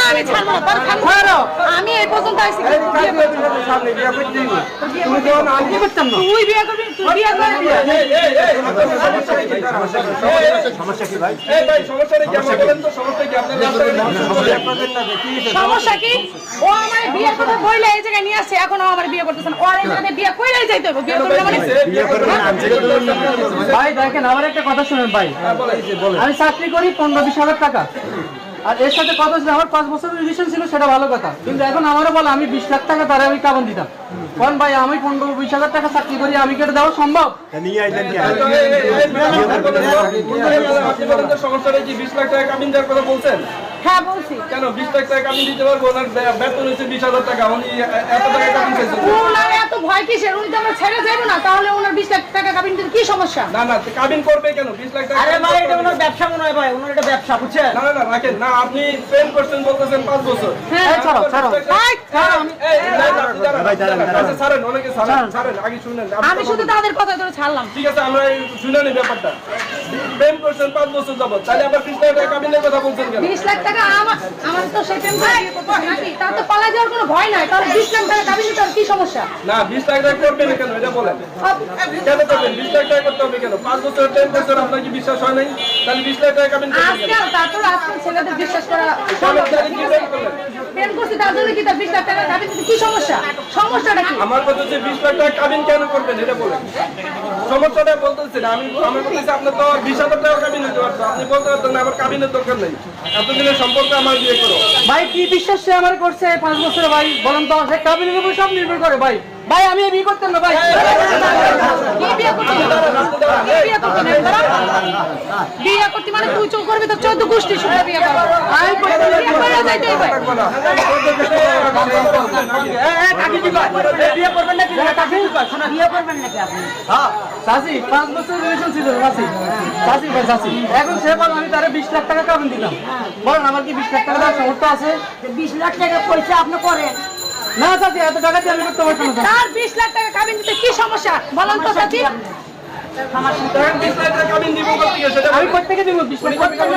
আমি ছাড়বো না, আমি এই পর্যন্ত আইছি। তুই বিয়ে করবি, তুই বিয়ে করবি। সমস্যা কি ভাই? সমস্যা কি? ও আমার বিয়ের কথা বইলে এই জায়গায় নিয়ে আসছে, এখন ও আমার বিয়ে করতেছে না। ওর এই জায়গায় বিয়ে কইরাই যাইতে হবে। বিয়ে করবে মানে ভাই দেখেন, আমার একটা কথা শুনেন ভাই। আমি চাকরি করি 15-20 হাজার টাকা, আর এর সাথে কথা ছিল আমার 5 বছরের রিলেশন ছিল, সেটা ভালো কথা। কিন্তু এখন আমারও বলে আমি 20 লাখ টাকা তারা আমি কাবন দিতাম। কারণ ভাই আমি 15-20 হাজার টাকা চাকরি করি, আমি কেটে দেওয়া সম্ভব? সমস্যাটা কি 20 লাখ টাকা কাবিন দেওয়ার কথা বলছেন? হ্যাঁ বলছি। কেন 20 লাখ টাকা কাবিন দিতে পারবো না? বেতন হচ্ছে 20,000 টাকা, উনি এত টাকা কাবিন চাইছেন। ওনার এত ভয় কিসের? উনি তো আমরা ছেড়ে যাবো না, তাহলে ওনার 20 লাখ টাকা কাবিন দিতে কি সমস্যা? না না, কাবিন করবে কেন 20 লাখ টাকা? আরে ভাই এটা ওনার ব্যবসা মনে হয় ভাই, ওনার এটা ব্যবসা, বুঝছেন? না না না, রাখেন না, আপনি প্রেম করছেন বলতেছেন 5 বছর। হ্যাঁ ছাড়ো ছাড়ো। ছাড়েন, অনেকে ছাড়েন, আগে শুনেন। আমি শুধু তাদের কথা ধরে ছাড়লাম। ঠিক আছে, আমরা শুনে নিই ব্যাপারটা। প্রেম করছেন 5 বছর যাবত, তাহলে আবার 20 লাখ টাকা কাবিনের কথা বলছেন কেন? 20 লাখ টাকা আমার তো সেই প্রেম করে বিয়ে করতে হবে নাকি? তার তো পালা যাওয়ার কোনো ভয় নাই, তাহলে 20 লাখ টাকা কাবিন দিতে কি সমস্যা? না 20 লাখ টাকা করবেন কেন এটা বলেন। কেন করবেন 20 লাখ টাকা করতে হবে কেন? 5 বছর প্রেম করছেন, আপনার কি বিশ্বাস হয় নাই? তাহলে 20 লাখ টাকা কাবিন করবেন কেন? আজকাল ছেলেদের বিশ্বাস করা সম্ভব না। প্রেম করছি তার জন্য কি তার 20 লাখ টাকা কাবিন দিতে কি সমস্যা? সমস্যাটা কি? আমার কথা হচ্ছে 20 লাখ টাকা কাবিন কেন করবেন এটা বলেন। সমস্যাটা বলতেছেন, আমার কথা হচ্ছে আপনি তো 20,000 টাকা কাবিন দিতে পারতো, আপনি বলতে পারতেন না আমার কাবিনের দরকার নেই, এতদিনের সম্পর্কে আমার বিয়ে করো। ভাই কি বিশ্বাস সে আমার করছে 5 বছরে? ভাই বলেন তো, সে কাবিনের উপর সব নির্ভর করে। ভাই ভাই আমি বিয়ে করতেন না ভাই। কি বিয়ে করতে? বিয়ে করতে মানে তুই চোখ করবি তো 14 গোষ্ঠী শুনে বিয়ে করবো। আমি বিয়ে যাইতে হবে। বিয়ে করবেন নাকি? বিয়ে করবেন নাকি আপনি? হ্যাঁ চাচি 5 বছর রিলেশন ছিল চাচি। চাচি ভাই চাচি, এখন সে বল আমি তারে 20 লাখ টাকা কাবিন দিলাম। বলেন আমার কি 20 লাখ টাকা দেওয়ার সামর্থ্য আছে? 20 লাখ টাকা পয়সা আপনি করেন না চাচি, এত টাকা দিয়ে আমি করতে পারতাম না। তার 20 লাখ টাকা কাবিন দিতে কি সমস্যা বলেন তো চাচি? 20 লাখ টাকা কাবিন দিব করতে গেছে সেটা আমি কোথা থেকে দিব 20 লাখ টাকা?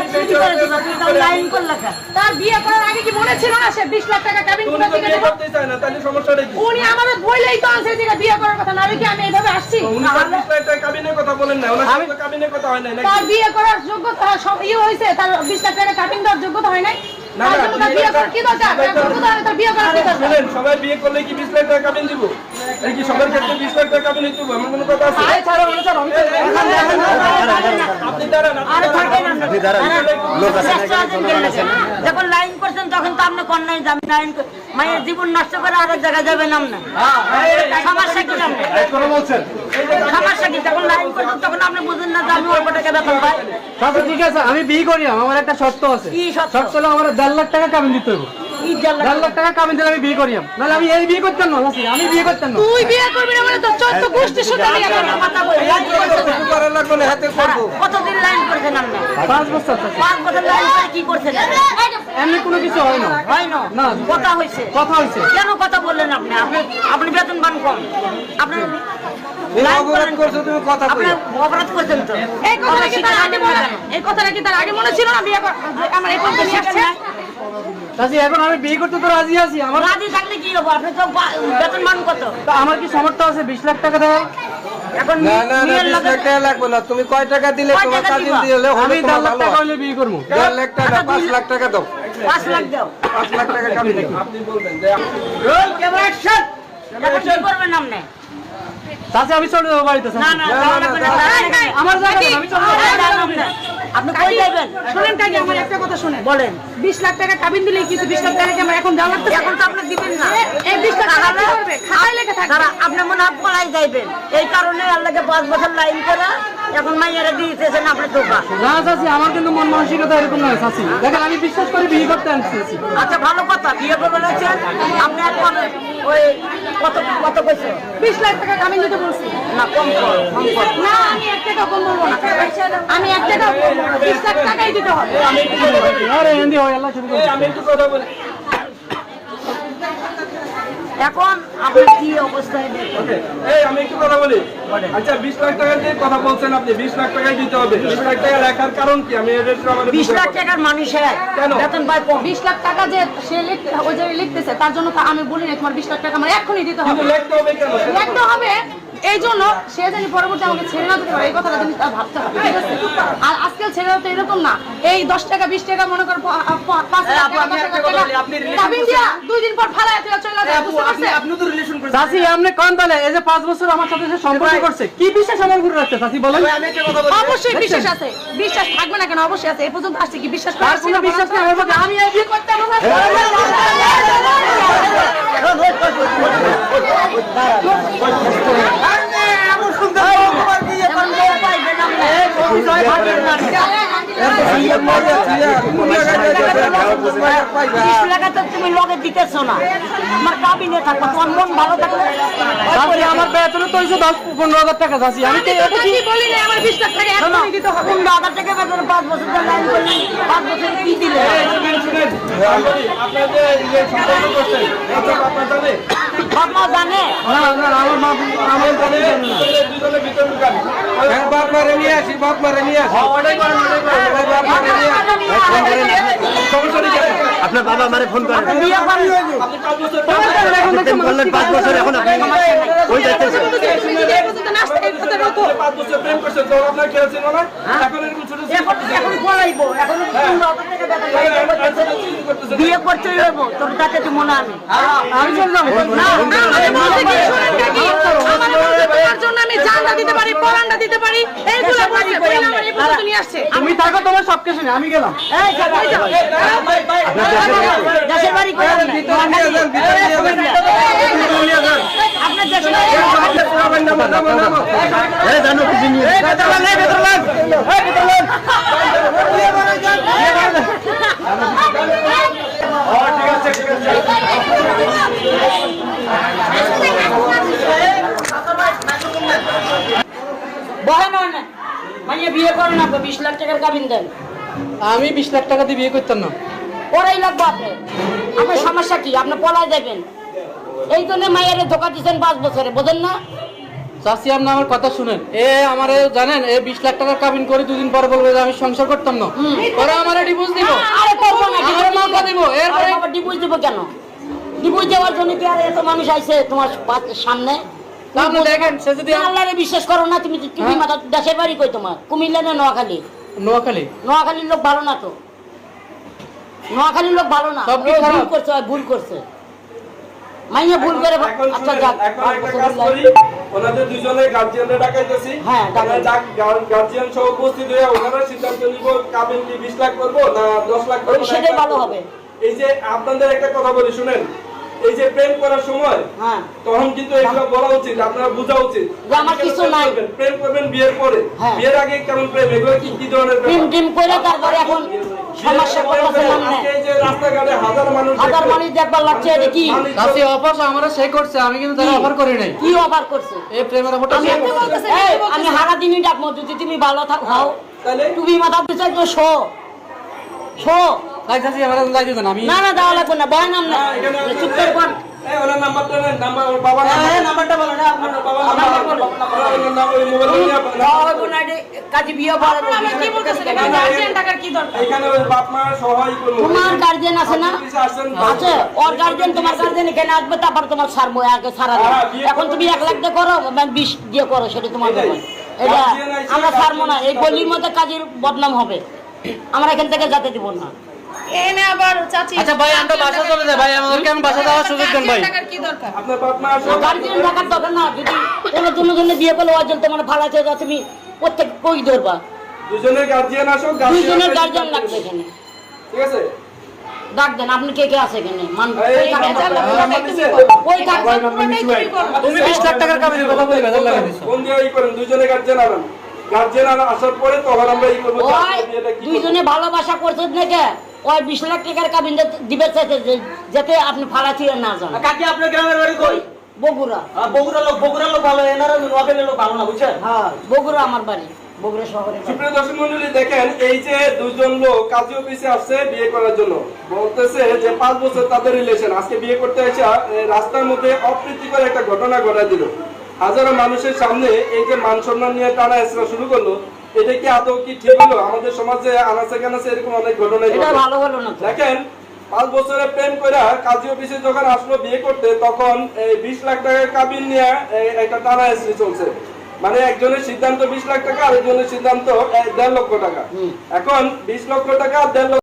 লাইন করলা তার বিয়ে করার আগে কি মনে ছিল না সে 20 লাখ টাকা কাবিন উনি তো বিয়ে করতে চায় না, তাহলে সমস্যাটা কি? উনি আমাদের বইলেই তো আনছে যে বিয়ে করার কথা না, কি আমি এইভাবে আসছি? উনি তো 20 লাখ টাকা কাবিনের কথা বলেন না, ওনার সাথে তো কাবিনের কথা হয় নাই নাকি? তার বিয়ে করার যোগ্যতা সব হয়েছে, তার 20 লাখ টাকা কাবিন দেওয়ার যোগ্যতা হয় নাই। না না, তার বিয়ে করার কি দরকার? তার বিয়ে করার কি দরকার? শুনেন, সবাই বিয়ে করলে কি 20 লাখ টাকা কাবিন দিব? এই কি সবার ক্ষেত্রে 20 লাখ টাকা কাবিন দিব? এমন কোনো কথা আছে? আরে ছাড়ো না, ছাড়ো। আপনি দাঁড়ান, আপনি দাঁড়ান, লোক আছে না? যখন লাইন করছেন তখন তো আপনি কন্যাই যাবেন, লাইন মায়ের জীবন নষ্ট করে আরেক জায়গায় যাবেন আপনি। সমস্যা কি আপনি? সমস্যা কি? যখন লাইন করছেন তখন আপনি বুঝেন না যে আমি অল্প টাকা বেতন পাই। চাচি ঠিক আছে, আমি বিয়ে করি, আমার একটা শর্ত আছে। কি শর্ত? শর্ত হলো আমার 1.5 লাখ টাকা কাবিন দিতে হবে। কি জানলা? 1.5 লাখ টাকা কাবিন দিলে আমি বিয়ে করি, নাহলে আমি এই বিয়ে করতাম না চাচি, আমি বিয়ে করতাম না। তুই বিয়ে করবি না মানে তো 14 গোষ্ঠী শুনে বিয়ে করবি। কথা বলি, লাইন করছেন। করার লাগবে না, হাতে করব। কতদিন লাইন করছেন আপনি? 5 বছর চাচি। 5 বছর লাইন করে কি করছেন? এমনি কোনো কিছু হয় না। হয় না? না। কথা হয়েছে? কথা হয়েছে। কেন কথা বললেন আপনি? আপনি বেতন পান কম, আপনি অপরাধ করছো তুমি, কথা আপনি অপরাধ করছেন তো। এই কথাটা কি তার আগে মনে এই কথাটা কি তার আগে মনে ছিল না বিয়ে আমার এই পর্যন্ত নিয়ে আসছে? চাচি এখন আমি বিয়ে করতে তো রাজি আছি। আমার রাজি থাকলে কি হবো? আপনি তো বেতন মান কত? তা আমার কি সামর্থ্য আছে 20 লাখ টাকা দেওয়ার? এখন না না না, মেয়ের 20 লোকের- লাখ টাকা লাগবে না। তুমি কয় টাকা দিলে কয় তোমার টাকা কাবিন দিবা? দিলে আমি হলে 1.5 লাখ ভালো। টাকা হলে বিয়ে করবো। 1.5 লাখ টাকা, 5 লাখ টাকা দাও। 5 লাখ দাও। 5 লাখ টাকা কাবিন আপনি বলবেন যে এখন কি করবেন আপনি? চাচি আমি চলে যাবো বাড়িতে। চাচি। না না যাওয়া লাগবে না, যাওয়া লাগবে না। আমার জায়গা না, আমি চলে যাবো। আপনি কই যাবেন? শুনেন কাকি, আমার একটা কথা শুনেন। বলেন। 20 লাখ টাকা কাবিন দিলে কিছু 20 লাখ টাকা কি আমার এখন দেওয়া লাগবে? এখন তো আপনি দিবেন না। এই 20 লাখ টাকা কি করবে? খাতায় লেখা থাকবে। তারা আপনি মনে হয় পলাই যাইবেন, এই কারণে আল্লাহকে 5 বছর লাইন করে এখন মাইয়ারা দিয়েছেন আপনি ধোকা। না চাচি, আমার কিন্তু মন মানসিকতা এরকম নয় চাচি। দেখেন আমি বিশ্বাস করে বিয়ে করতে আনছি। আচ্ছা ভালো কথা, বিয়ে করে বলেছেন আপনি এক কথা ওই কত কত কইছে? 20 লাখ টাকা কাবিন দিতে বলছি। না কম কর, কম কর। না আমি 1 টাকা কম বলবো না। আমি 1 টাকা কম বলবো না, 20 লাখ টাকাই দিতে হবে। আরে হিন্দি হয় আল্লাহ শুরু করে। আমি একটু কথা বলি। এখন আপনি কি অবস্থায় দেখেন? ওকে, এই আমি একটু কথা বলি। আচ্ছা 20 লাখ টাকা দিয়ে কথা বলছেন আপনি, 20 লাখ টাকাই দিতে হবে। 20 লাখ টাকা লেখার কারণ কি? আমি এটা একটু আমাদের 20 লাখ টাকার মানুষের কেন? বেতন পায় কম। 20 লাখ টাকা যে সে ওই যে লিখতেছে তার জন্য তো আমি বলি না তোমার 20 লাখ টাকা আমার এক্ষুনি দিতে কিন্তু হবে। লিখতে হবে কেন? লিখতে হবে এই জন্য সে জানি পরবর্তী আমাকে ছেড়ে না দিতে পারে এই কথাটা জানি তার ভাবতে হবে, ঠিক আছে? আর আজকাল ছেড়ে তো এরকম না, এই 10 টাকা 20 টাকা মনে করো 5 লাখ টাকা 10 লাখ টাকা কাবিন দিয়া 2 দিন পর ফালায় তুই চলে যাবে, বুঝতে পারছেন? চাচি আপনি কোন দলে? এই যে 5 বছর আমার সাথে সে সম্পর্ক করছে, কি বিশ্বাস আমার উপর রাখছে চাচি বলেন? অবশ্যই বিশ্বাস আছে, বিশ্বাস থাকবে না কেন? অবশ্যই আছে। এই পর্যন্ত আসছে কি বিশ্বাস তার কোনো বিশ্বাস নেই আমার প্রতি। আমি এই বিয়ে করতে পারবো না। এখন বউ পাইবেন আপনি। 20 টাকা তো তুমি লগে দিতেছো না, তোমার কাবিনে থাকবো, তোমার মন ভালো থাকলে চাচি আমার বেতন তো হইছে 10-15 হাজার টাকা চাচি। আমি তো এটা কি বলি না আমার 20 লাখ টাকা এক্ষুনি দিতে হবে। 15,000 টাকা বেতন 5 বছর ধরে লাইন করলেন, 5 বছর কি দিলে? শুনেন, আপনার যে সম্পর্ক করছেন, এটা আপনার জানে? বাপ মা জানে? না না আমার মা আমার জানে? দুজনে ভিতরে ঢুকান। বাপ মারে নিয়ে আসি, বাপ মারে নিয়ে আসি। ওটাই করেন, ওটাই করেন। বাপ মারে নিয়ে আসি। সমস্যা নেই। আপনার বাবা আমারে ফোন করেন। বিয়ে করেন? আপনি 5 বছর আপনি বললেন 5 বছর, এখন আপনি ওই যাইতেছেন। 5 বছর প্রেম করছেন, তো আপনার খেয়াল ছিল না? এখন এরকম ছোট ছোট এখন পড়াইবো, এখন 15,000 টাকা বেতন লাইন করতেছে। বিয়ে করতেই হইব, তোর তাতে তো মনে আমি আমি চলে যাবো। তোমার জন্য আমি জানটা দিতে পারি, পরানটা দিতে পারি, এইগুলো বলছে বইলা আমার এই পর্যন্ত নিয়ে আসছে। তুমি থাকো, তোমার সব কিছু নেই, আমি গেলাম। এই দেশের বাড়ি করে আপনার দেশের বাড়ি জানো কি জিনিস? বলেন না মানে বিয়ে করেন না, 20 লাখ টাকার কাবিন দেন। আমি 20 লাখ টাকা দিয়ে বিয়ে করতাম না। ওরাই লাগবো আপনার। আপনার সমস্যা কি? আপনি পলায় যাবেন, এই জন্য মায়ের ধোকা দিচ্ছেন 5 বছরে, বোঝেন না? চাচি আপনি আমার কথা শুনেন। আমারে জানেন 20 লাখ টাকার কাবিন করে 2 দিন পরে বলবে যে আমি সংসার করতাম না। ওরা আমারে ডিভোর্স দিব, আরে করবো না, আমারে মামলা দিব। এরপরে ডিভোর্স দিব কেন? ডিভোর্স দেওয়ার জন্য কি আর এত মানুষ আইছে তোমার সামনে? আপনি দেখেন সে যদি আল্লাহরে বিশ্বাস করো না তুমি? তুমি মাথা দেশের বাড়ি কই তোমার? কুমিল্লা না নোয়াখালী? নোয়াখালী। নোয়াখালীর লোক ভালো না তো, নোয়াখালীর লোক ভালো না। সব কি ও ভুল খারাপ? করছে, ভুল করছে, মাইয়া ভুল করে। এখন আচ্ছা শুনেন, যাক, এখন একটা কাজ করি, ওনাদের দুজনে গার্জিয়ানরা ডাকাইতেছি। হ্যাঁ, ডাকাই। গার্জিয়ান সহ উপস্থিত হয়ে ওনারা সিদ্ধান্ত নিব কাবিন কি 20 লাখ করবো না 10 লাখ করবো। সেটাই ভালো হবে। এই যে আপনাদের একটা কথা বলি শুনেন, এই যে প্রেম করার সময় হ্যাঁ, তখন কিন্তু এগুলো বলা উচিত, আপনারা বোঝা উচিত যে আমার কিছু নাই। প্রেম করবেন বিয়ের পরে, হ্যাঁ। বিয়ের আগে কেমন প্রেম, এগুলো কি কি ধরনের টিম ব্যাপার? টিম করে তারপরে এখন সমস্যা করতেছে সামনে। আজকে এই যে রাস্তাঘাটে হাজার মানুষ হাজার দেখবে, মানুষ দেখবার লাগছে, এটা কি চাচি অফার আমারে সে করছে, আমি কিন্তু তারা অফার করি নাই। কি অফার করছে? এই প্রেমের অফারটা আমি এই, আমি হারা দিনই ডাকবো, যদি তুমি ভালো হও তাহলে তুমি মাথা পিছাই শো শো। তাই চাচি আমার যাই দিতেন। আমি না না দেওয়া লাগবে না, ভয় নাম না, চুপ করে কোন এই ওনার নাম্বারটা নেন, নাম্বার ওর বাবার নাম্বারটা বলো না, আপনার বাবার নাম্বার ওর নাম্বার ওই মোবাইল নিয়ে আপনার কাজে বিয়ে পড়াবো। আমরা কি বলতেছি এখানে গার্জিয়ান টাকার কি দরকার? এখানে ওই বাপ মা সহায় করব। তোমার গার্জিয়ান আছে না? আছে, ওর গার্জিয়ান তোমার গার্জিয়ান এখানে আসবে, তারপর তোমার ছাড়বো, আগে ছাড়া দেবে। এখন তুমি 1 লাখ দিয়ে করো, 20 দিয়ে করো, সেটা তোমার ব্যাপার। এটা আমরা ছাড়বো না, এই গলির মধ্যে কাজের বদনাম হবে, আমরা এখান থেকে যেতে দিব না। এনে আবার চাচি আচ্ছা ভাই আমরা বাসা চলে যাই ভাই, আমাদেরকে আমি বাসা যাওয়ার সুযোগ দেন ভাই। টাকার কি দরকার? আপনার বাপ মা গার্জিয়ান টাকার দরকার না, যদি কোনো জন্য বিয়ে করলে ওই জন্য তোমার ফালাতে যাও, তুমি প্রত্যেক কই ধরবা? দুজনের গার্জিয়ান আসো, দুইজনের গার্জিয়ান লাগবে এখানে, ঠিক আছে? ডাক দেন। আপনি কে কে আছে এখানে? এই ওই কাজ তুমি 20 লাখ টাকার কাবিনের কথা বলে বেজার লাগা দিছো। কোন দিয়ে ই করেন, দুজনে গার্জিয়ান আনেন, গার্জিয়ান আসার পরে তখন আমরা ই করবো যে ওই আপনার বিয়েটা কি করবো। দুইজনে ভালোবাসা করছে নাকি? ওই 20 লাখ টাকার কাবিন দিবে চাইছে, যাতে আপনি ফালা ছিলেন না যান। কাকি আপনার গ্রামের বাড়ি কই? বগুড়া। বগুড়া লোক ভালো, এনারা নোয়াখালীর লোক ভালো না, বুঝছেন? হ্যাঁ, বগুড়া আমার বাড়ি। বগুড়া শহরে। সুপ্রিয় দর্শক মন্ডলী, দেখেন এই যে দুজন লোক কাজী অফিসে আসছে বিয়ে করার জন্য, বলতেছে যে 5 বছর তাদের রিলেশন, আজকে বিয়ে করতে এসে রাস্তার মধ্যে অপ্রীতিকর একটা ঘটনা ঘটায় দিল। হাজারো মানুষের সামনে এই যে মান সম্মান নিয়ে টানা হেঁচড়া শুরু করলো, এটা কি আদৌ কি ঠিক হলো? আমাদের সমাজে আনাচে কানাচে এরকম অনেক ঘটনা এটা ভালো হলো না তো। দেখেন 5 বছরে প্রেম করে কাজী অফিসে যখন আসলো বিয়ে করতে, তখন এই 20 লাখ টাকার কাবিন নিয়ে একটা টানা হেঁচড়ি চলছে। মানে একজনের সিদ্ধান্ত 20 লাখ টাকা, আরেকজনের সিদ্ধান্ত 1.5 লক্ষ টাকা। এখন 20 লক্ষ টাকা আর 1.5 লক্ষ